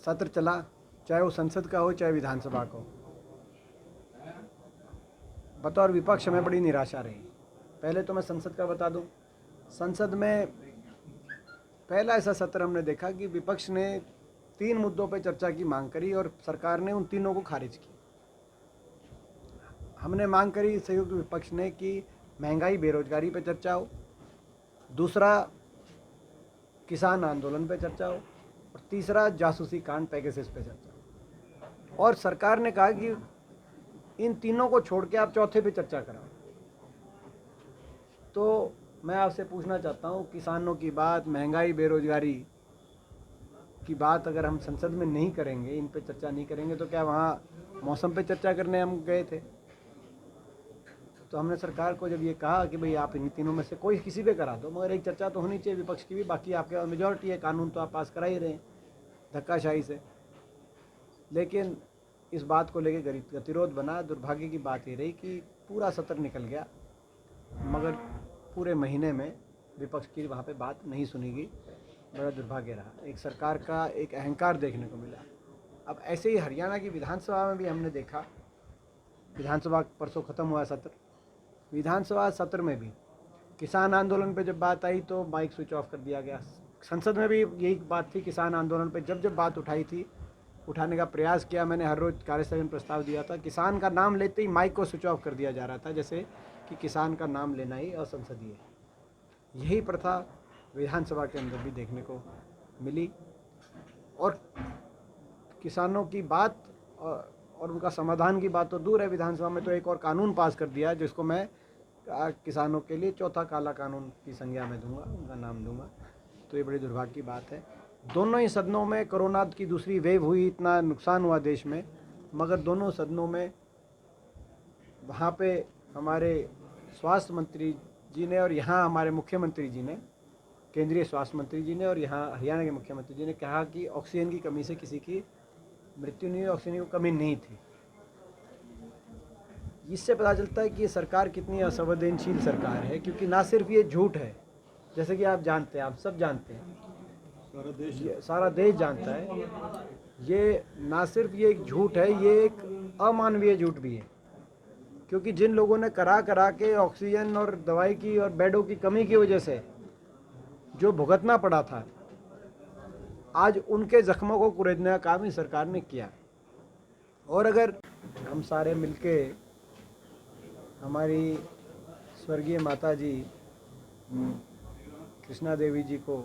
सत्र चला, चाहे वो संसद का हो चाहे विधानसभा का हो, बतौर विपक्ष में बड़ी निराशा रही। पहले तो मैं संसद का बता दूं। संसद में पहला ऐसा सत्र हमने देखा कि विपक्ष ने 3 मुद्दों पर चर्चा की मांग करी और सरकार ने उन तीनों को खारिज किया। हमने मांग करी संयुक्त विपक्ष ने कि महंगाई बेरोजगारी पर चर्चा हो, दूसरा किसान आंदोलन पर चर्चा हो और तीसरा जासूसी कांड पेगासस पे चर्चा हो। और सरकार ने कहा कि इन तीनों को छोड़ के आप चौथे पे चर्चा कराओ। तो मैं आपसे पूछना चाहता हूँ, किसानों की बात, महंगाई बेरोजगारी की बात अगर हम संसद में नहीं करेंगे, इन पे चर्चा नहीं करेंगे, तो क्या वहाँ मौसम पे चर्चा करने हम गए थे? तो हमने सरकार को जब ये कहा कि भाई आप इन तीनों में से कोई किसी पे करा दो, मगर एक चर्चा तो होनी चाहिए विपक्ष की भी, बाकी आपके पास मेजॉरिटी है, कानून तो आप पास करा ही रहे हैं धक्काशाही से। लेकिन इस बात को लेकर गतिरोध बना। दुर्भाग्य की बात ये रही कि पूरा सत्र निकल गया, मगर पूरे महीने में विपक्ष की वहाँ पे बात नहीं सुनी गई। बड़ा दुर्भाग्य रहा। एक सरकार का एक अहंकार देखने को मिला। अब ऐसे ही हरियाणा की विधानसभा में भी हमने देखा, विधानसभा परसों ख़त्म हुआ सत्र, विधानसभा सत्र में भी किसान आंदोलन पे जब बात आई तो माइक स्विच ऑफ कर दिया गया। संसद में भी यही बात थी, किसान आंदोलन पे जब बात उठाई थी, उठाने का प्रयास किया मैंने, हर रोज़ कार्यस्थगन प्रस्ताव दिया था, किसान का नाम लेते ही माइक को स्विच ऑफ कर दिया जा रहा था, जैसे कि किसान का नाम लेना ही असंसदीय है। यही प्रथा विधानसभा के अंदर भी देखने को मिली और किसानों की बात और उनका समाधान की बात तो दूर है, विधानसभा में तो एक और कानून पास कर दिया जिसको मैं किसानों के लिए चौथा काला कानून की संज्ञा में दूंगा, उनका नाम दूंगा। तो ये बड़ी दुर्भाग्य की बात है। दोनों ही सदनों में कोरोना की दूसरी वेव हुई, इतना नुकसान हुआ देश में, मगर दोनों सदनों में वहाँ पे हमारे स्वास्थ्य मंत्री जी ने और यहाँ हमारे मुख्यमंत्री जी ने, केंद्रीय स्वास्थ्य मंत्री जी ने और यहाँ हरियाणा के मुख्यमंत्री जी ने कहा कि ऑक्सीजन की कमी से किसी की मृत्यु नहीं हुई, ऑक्सीजन की कमी नहीं थी। इससे पता चलता है कि ये सरकार कितनी असंवेदनशील सरकार है, क्योंकि ना सिर्फ ये झूठ है, जैसे कि आप जानते हैं, आप सब जानते हैं, सारा देश जानता है, ये ना सिर्फ ये एक झूठ है, ये एक अमानवीय झूठ भी है। क्योंकि जिन लोगों ने करा के ऑक्सीजन और दवाई की और बेडों की कमी की वजह से जो भुगतना पड़ा था, आज उनके जख्मों को कुरेदने का काम ही सरकार ने किया। और अगर हम सारे मिलके हमारी स्वर्गीय माता जी कृष्णा देवी जी को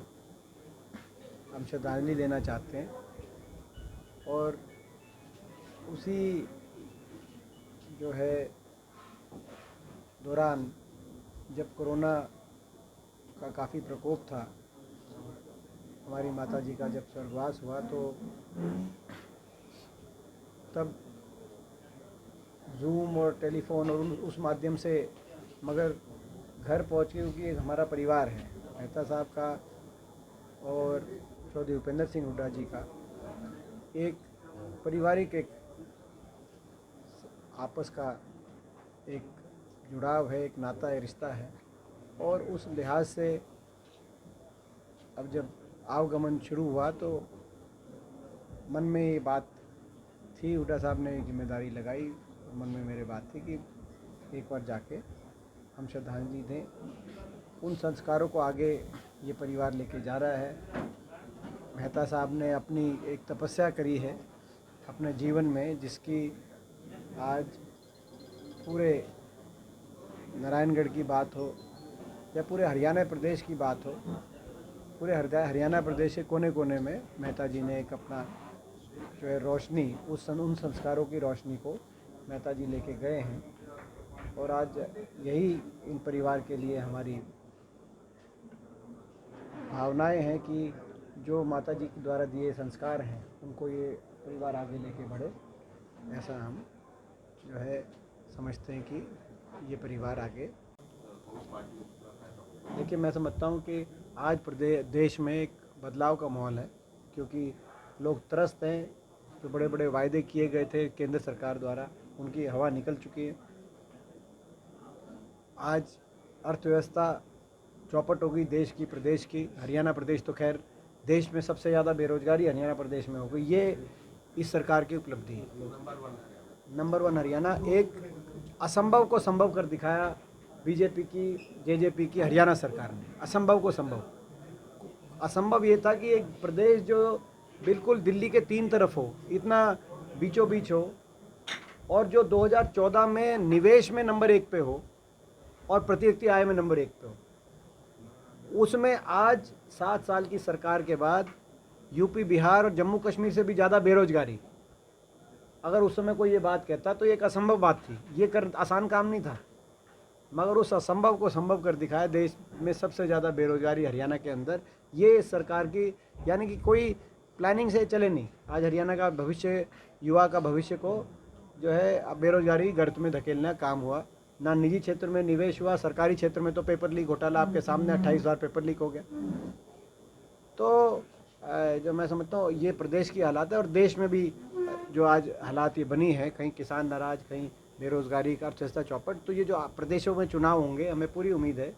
हम श्रद्धांजलि देना चाहते हैं, और उसी जो है दौरान जब कोरोना का काफ़ी प्रकोप था, हमारी माता जी का जब स्वर्गवास हुआ, तो तब जूम और टेलीफोन और उस माध्यम से, मगर घर पहुँच के, क्योंकि एक हमारा परिवार है, मेहता साहब का और चौधरी उपेंद्र सिंह हुड्डा जी का एक पारिवारिक एक आपस का एक जुड़ाव है, एक नाता है, रिश्ता है। और उस लिहाज से अब जब आवागमन शुरू हुआ तो मन में ये बात थी, हुड्डा साहब ने जिम्मेदारी लगाई, मन में मेरे बात थी कि एक बार जाके हम श्रद्धांजलि दें। उन संस्कारों को आगे ये परिवार लेके जा रहा है। मेहता साहब ने अपनी एक तपस्या करी है अपने जीवन में, जिसकी आज पूरे नारायणगढ़ की बात हो या पूरे हरियाणा प्रदेश की बात हो, पूरे हरियाणा प्रदेश के कोने कोने में मेहता जी ने एक अपना जो है रोशनी, उन संस्कारों की रोशनी को मेहता जी लेके गए हैं। और आज यही इन परिवार के लिए हमारी भावनाएं हैं कि जो माता जी के द्वारा दिए संस्कार हैं उनको ये परिवार आगे लेके बढ़े, ऐसा हम जो है समझते हैं कि ये परिवार आगे। देखिए, मैं समझता हूँ कि आज देश में एक बदलाव का माहौल है, क्योंकि लोग त्रस्त हैं। जो बड़े बड़े वायदे किए गए थे केंद्र सरकार द्वारा, उनकी हवा निकल चुकी है। आज अर्थव्यवस्था चौपट हो गई देश की, प्रदेश की। हरियाणा प्रदेश तो खैर देश में सबसे ज़्यादा बेरोजगारी हरियाणा प्रदेश में हो गई। ये इस सरकार की उपलब्धि है। नंबर 1 हरियाणा। एक असंभव को संभव कर दिखाया बीजेपी की, जेजेपी की हरियाणा सरकार ने। असंभव को संभव। असंभव ये था कि एक प्रदेश जो बिल्कुल दिल्ली के 3 तरफ हो, इतना बीचों बीच हो, और जो 2014 में निवेश में नंबर 1 पे हो और प्रति व्यक्ति आय में नंबर 1 पे हो, उसमें आज 7 साल की सरकार के बाद यूपी, बिहार और जम्मू कश्मीर से भी ज़्यादा बेरोजगारी। अगर उस समय कोई ये बात कहता तो ये एक असंभव बात थी, ये कर आसान काम नहीं था, मगर उस असंभव को संभव कर दिखाया। देश में सबसे ज़्यादा बेरोजगारी हरियाणा के अंदर, ये सरकार की, यानी कि कोई प्लानिंग से चले नहीं। आज हरियाणा का भविष्य, युवा का भविष्य को जो है बेरोजगारी गर्त में धकेलना काम हुआ। ना निजी क्षेत्र में निवेश हुआ, सरकारी क्षेत्र में तो पेपर लीक घोटाला आपके सामने, 28,000 पेपर लीक हो गया। तो जो मैं समझता हूँ ये प्रदेश की हालात है, और देश में भी जो आज हालात ये बनी है, कहीं किसान नाराज, कहीं बेरोजगारी का अर्थव्यवस्था चौपट। तो ये जो प्रदेशों में चुनाव होंगे, हमें पूरी उम्मीद है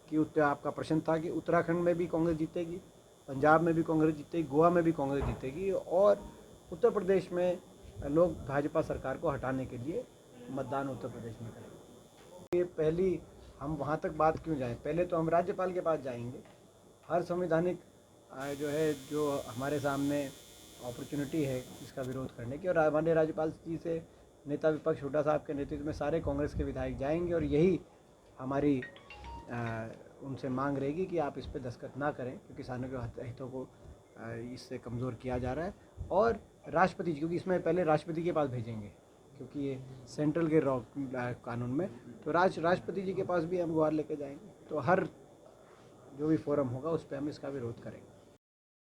कि आपका प्रश्न था कि उत्तराखंड में भी कांग्रेस जीतेगी, पंजाब में भी कांग्रेस जीतेगी, गोवा में भी कांग्रेस जीतेगी, और उत्तर प्रदेश में लोग भाजपा सरकार को हटाने के लिए मतदान उत्तर प्रदेश में करेंगे। ये पहली, हम वहाँ तक बात क्यों जाएं, पहले तो हम राज्यपाल के पास जाएंगे। हर संवैधानिक जो है, जो हमारे सामने अपॉर्चुनिटी है इसका विरोध करने की, और हमारे राज्यपाल जी से नेता विपक्ष हुड्डा साहब के नेतृत्व में सारे कांग्रेस के विधायक जाएंगे, और यही हमारी उनसे मांग रहेगी कि आप इस पर दस्तखत ना करें, क्योंकि किसानों के हितों को इससे कमज़ोर किया जा रहा है। और राष्ट्रपति जी, क्योंकि इसमें पहले राष्ट्रपति के पास भेजेंगे, क्योंकि ये सेंट्रल के कानून में, तो राष्ट्रपति जी के पास भी हम गुहार लेके जाएंगे। तो हर जो भी फोरम होगा उस पर हम इसका विरोध करेंगे।